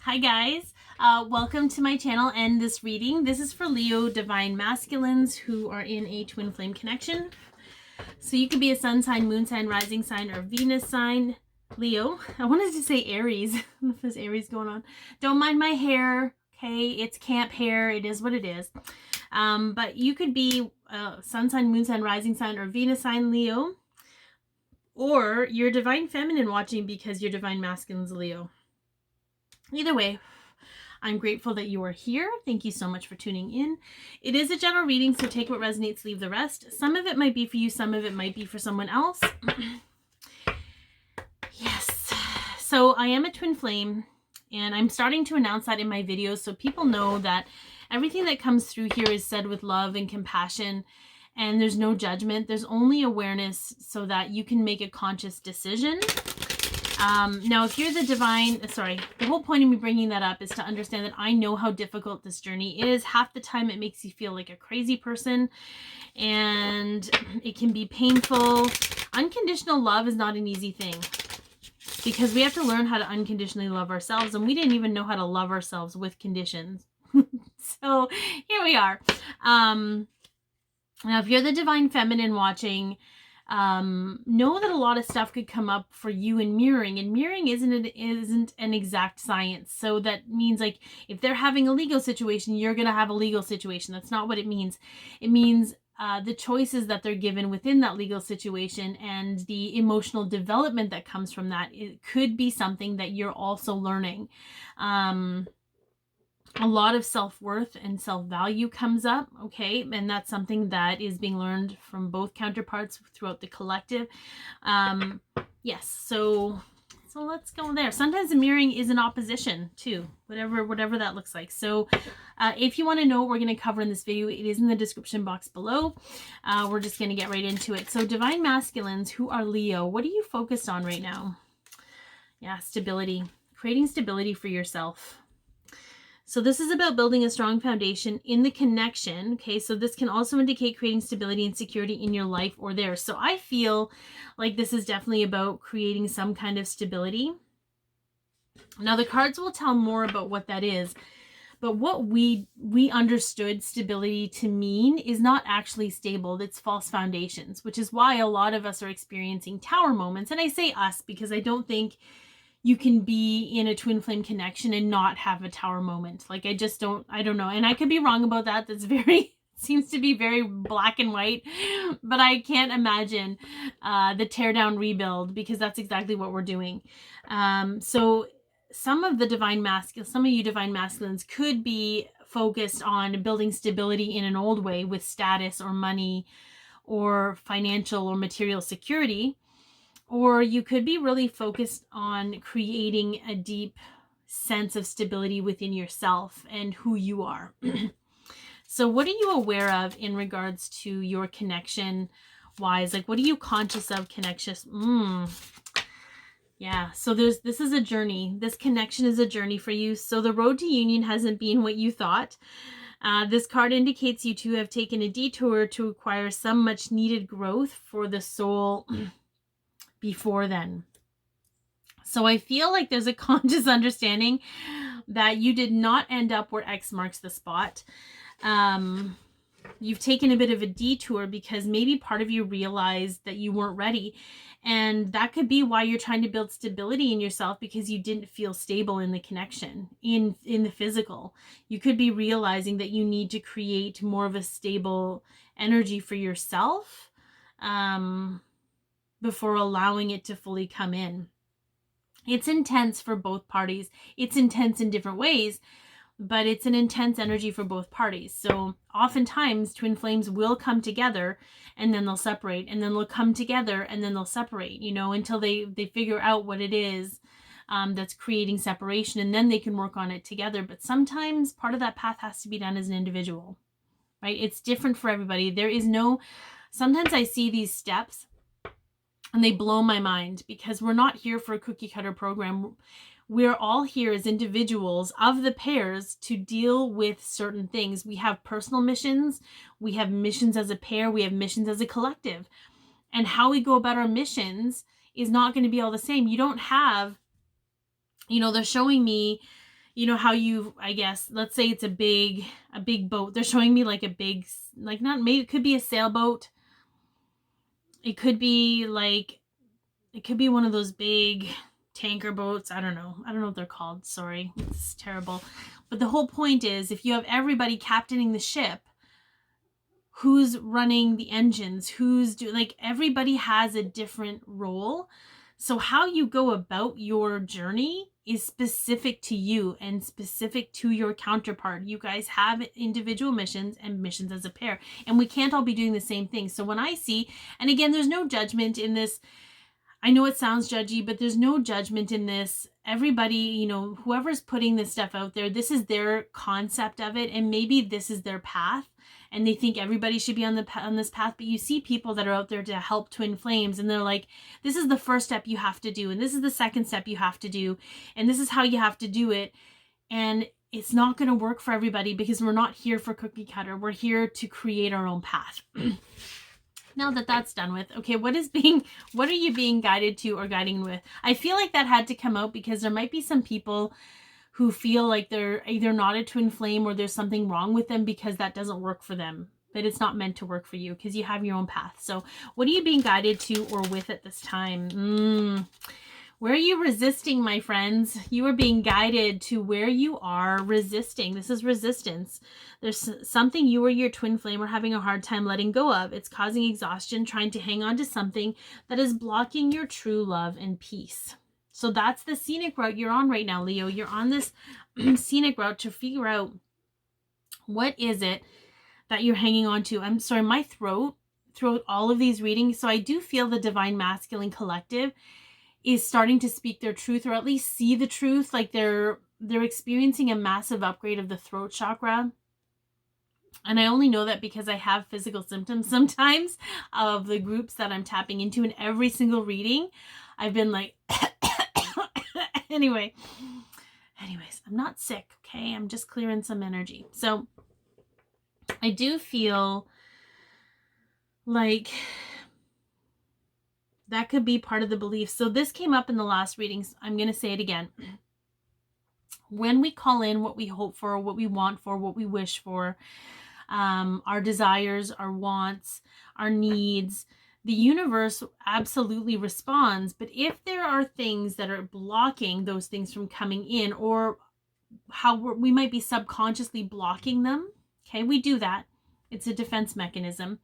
Hi guys, welcome to my channel and this reading. This is for Leo divine masculines who are in a twin flame connection. So you could be a sun sign, moon sign, rising sign, or Venus sign. Leo. I wanted to say Aries. I don't know if there's Aries going on. Don't mind my hair. Okay, it's camp hair. It is what it is. But you could be sun sign, moon sign, rising sign, or Venus sign Leo. Or you're divine feminine watching because you're divine masculine's Leo. Either way, I'm grateful that you are here. Thank you so much for tuning in. It is a general reading, so take what resonates, leave the rest. Some of it might be for you, some of it might be for someone else. Yes. So I am a twin flame, and I'm starting to announce that in my videos so people know that everything that comes through here is said with love and compassion, and there's no judgment. There's only awareness so that you can make a conscious decision. Now, if you're the the whole point of me bringing that up is to understand that I know how difficult this journey is. Half the time it makes you feel like a crazy person, and it can be painful. Unconditional love is not an easy thing because we have to learn how to unconditionally love ourselves, and we didn't even know how to love ourselves with conditions. So here we are. Now, if you're the divine feminine watching, know that a lot of stuff could come up for you in mirroring, and mirroring isn't an exact science. So that means, like, if they're having a legal situation, you're going to have a legal situation. That's not what it means. It means the choices that they're given within that legal situation and the emotional development that comes from that. It could be something that you're also learning. A lot of self-worth and self-value comes up, okay? And that's something that is being learned from both counterparts throughout the collective. Yes, so let's go there. Sometimes the mirroring is an opposition too, whatever that looks like. So if you want to know what we're going to cover in this video, it is in the description box below. We're just going to get right into it. So divine masculines who are Leo, what are you focused on right now? Yeah, stability. Creating stability for yourself. So this is about building a strong foundation in the connection. Okay, so this can also indicate creating stability and security in your life or theirs. So I feel like this is definitely about creating some kind of stability. Now the cards will tell more about what that is, but what we understood stability to mean is not actually stable. It's false foundations, which is why a lot of us are experiencing tower moments. And I say us because I don't think you can be in a twin flame connection and not have a tower moment. Like, I don't know. And I could be wrong about that. That's seems to be very black and white, but I can't imagine the tear down rebuild, because that's exactly what we're doing. So some of you divine masculines could be focused on building stability in an old way with status or money or financial or material security. Or you could be really focused on creating a deep sense of stability within yourself and who you are. So what are you aware of in regards to your connection wise? Like, what are you conscious of connection? Yeah, so this is a journey. This connection is a journey for you. So the road to union hasn't been what you thought. This card indicates you to have taken a detour to acquire some much needed growth for the soul before then. So I feel like there's a conscious understanding that you did not end up where X marks the spot. You've taken a bit of a detour because maybe part of you realized that you weren't ready. And that could be why you're trying to build stability in yourself, because you didn't feel stable in the connection, in the physical. You could be realizing that you need to create more of a stable energy for yourself before allowing it to fully come in. It's intense for both parties. It's intense in different ways, but it's an intense energy for both parties. So oftentimes twin flames will come together and then they'll separate, and then they'll come together and then they'll separate, until they figure out what it is that's creating separation, and then they can work on it together. But sometimes part of that path has to be done as an individual, right? It's different for everybody. Sometimes I see these steps and they blow my mind, because we're not here for a cookie cutter program. We're all here as individuals of the pairs to deal with certain things. We have personal missions. We have missions as a pair. We have missions as a collective. And how we go about our missions is not going to be all the same. You don't have, they're showing me you know how you, I guess, let's say it's a big boat. They're showing me like a big, like, not, maybe it could be a sailboat. It could be like, it could be one of those big tanker boats. I don't know what they're called. Sorry, it's terrible. But the whole point is, if you have everybody captaining the ship, who's running the engines, who's doing, like, everybody has a different role. So how you go about your journey is specific to you and specific to your counterpart. You guys have individual missions and missions as a pair, and we can't all be doing the same thing. So when I see, and again, there's no judgment in this. I know it sounds judgy, but there's no judgment in this. Everybody, you know, whoever's putting this stuff out there, this is their concept of it, and maybe this is their path, and they think everybody should be on this path. But you see people that are out there to help twin flames, and they're like, this is the first step you have to do, and this is the second step you have to do, and this is how you have to do it. And it's not going to work for everybody, because we're not here for cookie cutter. We're here to create our own path. Now that that's done with, okay, what are you being guided to or guiding with? I feel like that had to come out, because there might be some people who feel like they're either not a twin flame or there's something wrong with them because that doesn't work for them. But it's not meant to work for you, because you have your own path. So what are you being guided to or with at this time? Where are you resisting, my friends? You are being guided to where you are resisting. This is resistance. There's something you or your twin flame are having a hard time letting go of. It's causing exhaustion, trying to hang on to something that is blocking your true love and peace. So that's the scenic route you're on right now, Leo. You're on this scenic route to figure out what is it that you're hanging on to. I'm sorry, my throat throughout all of these readings. So I do feel the Divine Masculine Collective is starting to speak their truth, or at least see the truth. Like they're experiencing a massive upgrade of the throat chakra. And I only know that because I have physical symptoms sometimes of the groups that I'm tapping into. In every single reading, I've been like, anyways, I'm not sick, okay? I'm just clearing some energy. So I do feel like that could be part of the belief. So this came up in the last readings. I'm going to say it again. When we call in what we hope for, what we want for, what we wish for, our desires, our wants, our needs, the universe absolutely responds. But if there are things that are blocking those things from coming in, or how we might be subconsciously blocking them, okay, we do that. It's a defense mechanism.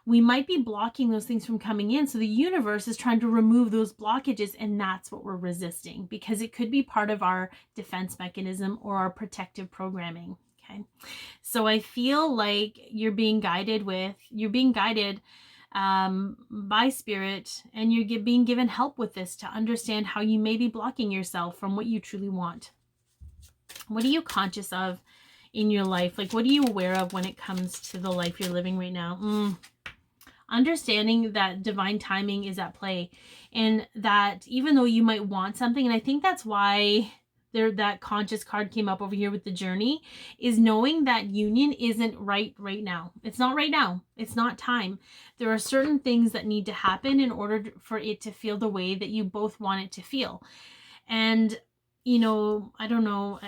We might be blocking those things from coming in. So the universe is trying to remove those blockages, and that's what we're resisting, because it could be part of our defense mechanism or our protective programming. Okay. So I feel like you're being guided by spirit, and you're being given help with this to understand how you may be blocking yourself from what you truly want. What are you conscious of in your life? Like, what are you aware of when it comes to the life you're living right now? Understanding that divine timing is at play, and that even though you might want something, and I think that's why that conscious card came up over here with the journey, is knowing that union isn't right now. It's not right now. It's not time. There are certain things that need to happen in order for it to feel the way that you both want it to feel. And you know, I don't know,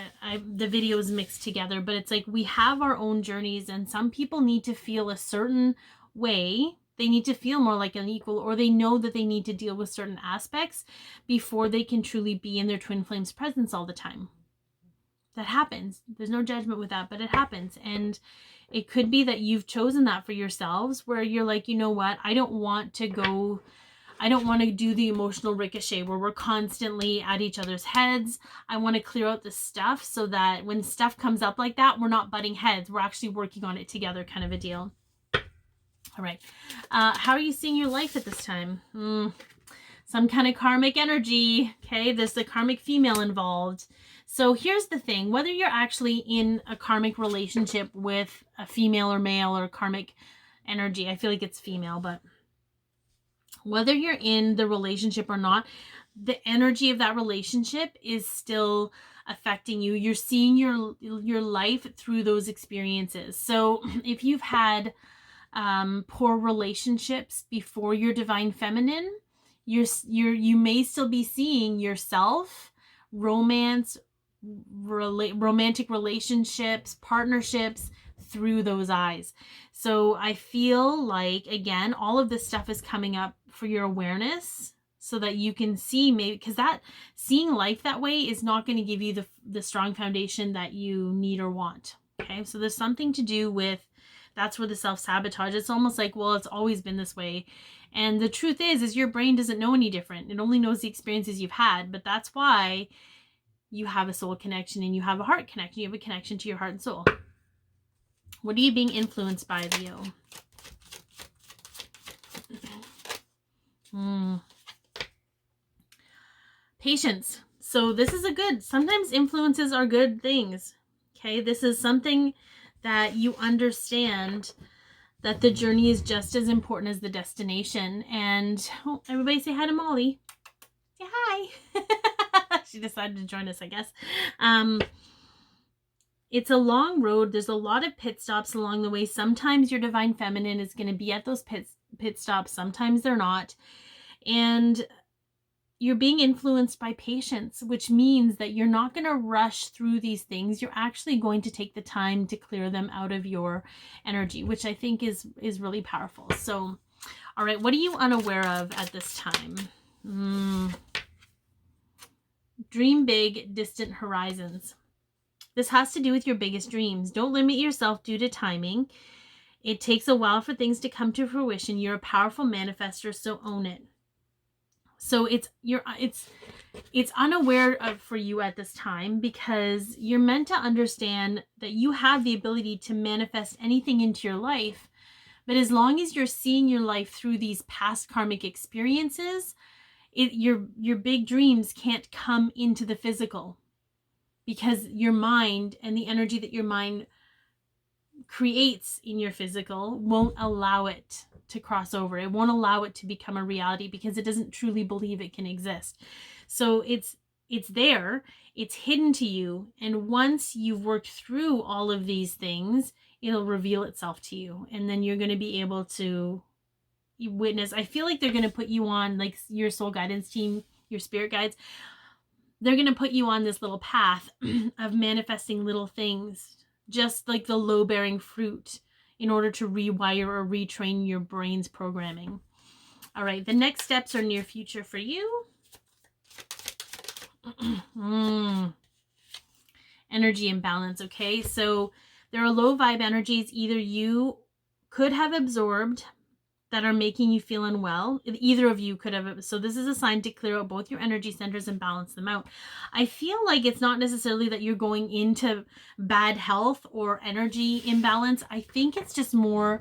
the video is mixed together, but it's like we have our own journeys, and some people need to feel a certain way. They need to feel more like an equal, or they know that they need to deal with certain aspects before they can truly be in their twin flame's presence all the time. That happens. There's no judgment with that, but it happens. And it could be that you've chosen that for yourselves, where you're like, you know what, I don't want to do the emotional ricochet where we're constantly at each other's heads. I want to clear out the stuff so that when stuff comes up like that, we're not butting heads. We're actually working on it together, kind of a deal. All right. How are you seeing your life at this time? Some kind of karmic energy. Okay. There's the karmic female involved. So here's the thing. Whether you're actually in a karmic relationship with a female or male or karmic energy, I feel like it's female, but whether you're in the relationship or not, the energy of that relationship is still affecting you. You're seeing your life through those experiences. So if you've had poor relationships before your divine feminine, you may still be seeing yourself, romance, romantic relationships, partnerships through those eyes. So I feel like, again, all of this stuff is coming up for your awareness so that you can see, maybe, because that seeing life that way is not going to give you the strong foundation that you need or want. Okay, so there's something to do with, that's where the self-sabotage, it's almost like, well, it's always been this way. And the truth is your brain doesn't know any different. It only knows the experiences you've had. But that's why you have a soul connection and you have a heart connection. You have a connection to your heart and soul. What are you being influenced by, Leo? Patience. So this is sometimes influences are good things. Okay, this is something that you understand, that the journey is just as important as the destination. And everybody say hi to Molly. Say hi. She decided to join us, I guess. It's a long road. There's a lot of pit stops along the way. Sometimes your divine feminine is going to be at those pit stops. Sometimes they're not. And you're being influenced by patience, which means that you're not going to rush through these things. You're actually going to take the time to clear them out of your energy, which I think is really powerful. So, all right, what are you unaware of at this time? Dream big, distant horizons. This has to do with your biggest dreams. Don't limit yourself due to timing. It takes a while for things to come to fruition. You're a powerful manifester, so own it. So it's unaware of for you at this time, because you're meant to understand that you have the ability to manifest anything into your life. But as long as you're seeing your life through these past karmic experiences, your big dreams can't come into the physical, because your mind and the energy that your mind creates in your physical won't allow it to cross over. It won't allow it to become a reality, because it doesn't truly believe it can exist. So it's there, it's hidden to you. And once you've worked through all of these things, it'll reveal itself to you. And then you're going to be able to witness. I feel like they're going to put you on, like, your soul guidance team, your spirit guides. They're going to put you on this little path of manifesting little things, just like the low-bearing fruit, in order to rewire or retrain your brain's programming. All right, the next steps are near future for you. Energy imbalance, okay? So there are low vibe energies either you could have absorbed that are making you feel unwell. Either of you could have. So this is a sign to clear out both your energy centers and balance them out. I feel like it's not necessarily that you're going into bad health or energy imbalance. I think it's just more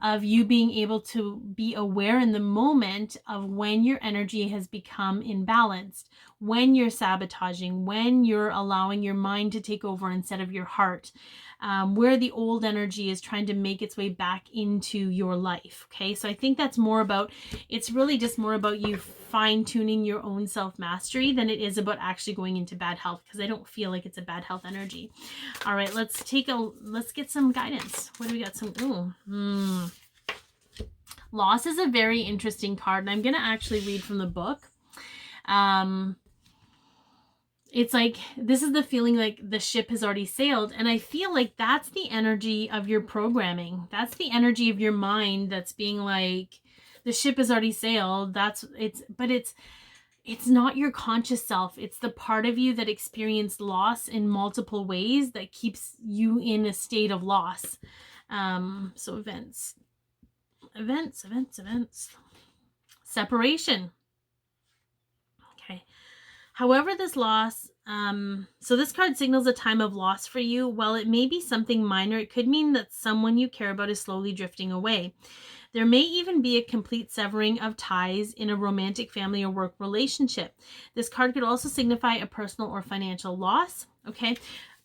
of you being able to be aware in the moment of when your energy has become imbalanced, when you're sabotaging, when you're allowing your mind to take over instead of your heart. Where the old energy is trying to make its way back into your life. Okay, so I think that's more about, it's really just more about you fine-tuning your own self-mastery than it is about actually going into bad health, because I don't feel like it's a bad health energy. All right, let's get some guidance. What do we got? Loss is a very interesting card, and I'm going to actually read from the book. It's like, this is the feeling like the ship has already sailed. And I feel like that's the energy of your programming. That's the energy of your mind that's being like, the ship has already sailed. But it's not your conscious self. It's the part of you that experienced loss in multiple ways that keeps you in a state of loss. So events. Separation. Okay. However, this loss, so this card signals a time of loss for you. While it may be something minor, it could mean that someone you care about is slowly drifting away. There may even be a complete severing of ties in a romantic, family, or work relationship. This card could also signify a personal or financial loss. Okay,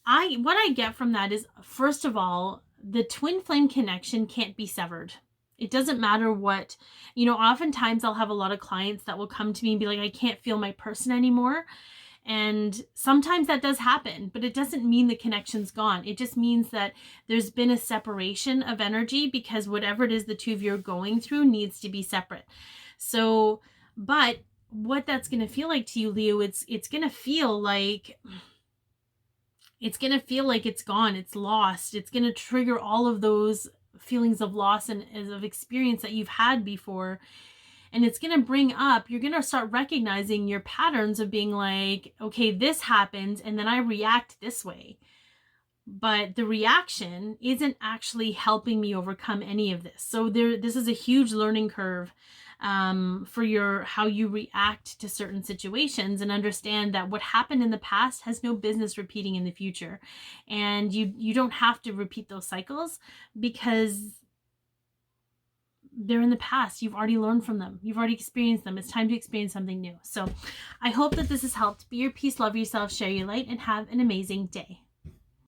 what I get from that is, first of all, the twin flame connection can't be severed. It doesn't matter what, oftentimes I'll have a lot of clients that will come to me and be like, I can't feel my person anymore. And sometimes that does happen, but it doesn't mean the connection's gone. It just means that there's been a separation of energy, because whatever it is the two of you are going through needs to be separate. So, but what that's going to feel like to you, Leo, it's going to feel like it's going to feel like it's gone, it's lost. It's going to trigger all of those feelings of loss and of experience that you've had before. And it's going to bring up, you're going to start recognizing your patterns of being like, okay, this happens and then I react this way. But the reaction isn't actually helping me overcome any of this. So this is a huge learning curve for how you react to certain situations, and understand that what happened in the past has no business repeating in the future. And you don't have to repeat those cycles, because they're in the past. You've already learned from them. You've already experienced them. It's time to experience something new. So I hope that this has helped. Be your peace, love yourself, share your light, and have an amazing day.